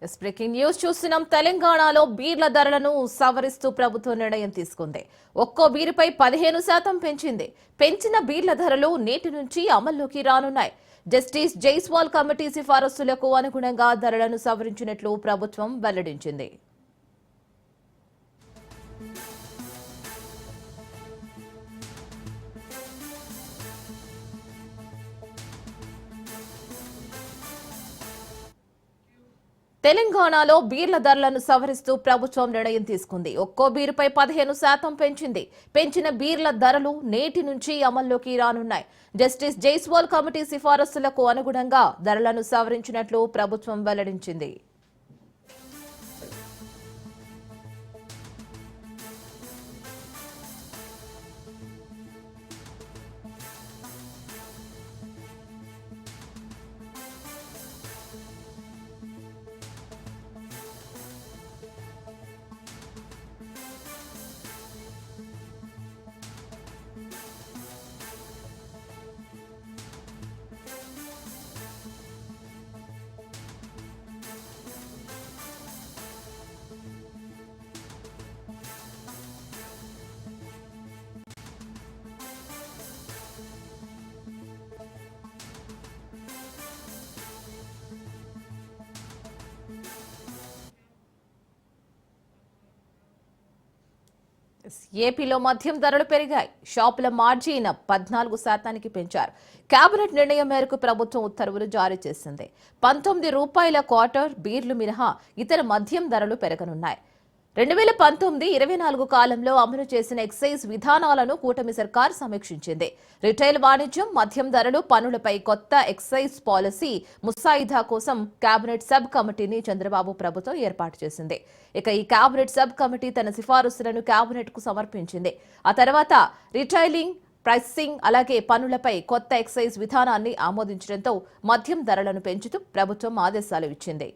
Breaking news చూస్తున్నాం. తెలంగాణలో బీర్ల ధరలను సవరిస్తూ ప్రభుత్వం నిర్ణయం తీసుకుంది. ఒక్కో బీరుపై 15% పెంచింది. పెంచిన బీర్ల ధరలు నేటి నుంచి అమల్లోకి రానున్నాయి. జస్టిస్ జైస్వాల్ కమిటీ సిఫారసులకు అనుగుణంగా ధరలను సవరించినట్లు ప్రభుత్వం వెల్లడించింది. తెలంగాణలో బీర్ల ధరలను సవరిస్తూ ప్రభుత్వం నిర్ణయం తీసుకుంది. ఒక్కో బీరుపై 15% పెంచింది. పెంచిన బీర్ల ధరలు నేటి నుంచి అమల్లోకి రానున్నాయి. జస్టిస్ జైస్వాల్ కమిటీ సిఫారసులకు అనుగుణంగా ధరలను సవరించినట్లు ప్రభుత్వం వెల్లడించింది. ఏపీలో మద్యం ధరలు పెరిగాయి. షాపుల మార్జిన్ 14% పెంచారు. కేబినెట్ నిర్ణయం మేరకు ప్రభుత్వం ఉత్తర్వులు జారీ చేసింది. ₹19 క్వార్టర్ బీర్లు మినహా ఇతర మద్యం ధరలు పెరగనున్నాయి. 2019-24 కాలంలో అమలు చేసిన ఎక్సైజ్ విధానాలను కూటమి సర్కార్ సమీక్షించింది. రిటైల్ వాణిజ్యం, మద్యం ధరలు, పన్నులపై కొత్త ఎక్సైజ్ పాలసీ ముసాయిదా కోసం కేబినెట్ సబ్ కమిటీని చంద్రబాబు ప్రభుత్వం ఏర్పాటు చేసింది. ఇక ఈ కేబినెట్ సబ్ కమిటీ తన సిఫారసులను కేబినెట్ కు సమర్పించింది. ఆ తర్వాత రిటైలింగ్, ప్రైసింగ్ అలాగే పన్నులపై కొత్త ఎక్సైజ్ విధానాన్ని ఆమోదించడంతో మద్యం ధరలను పెంచుతూ ప్రభుత్వం ఆదేశాలు ఇచ్చింది.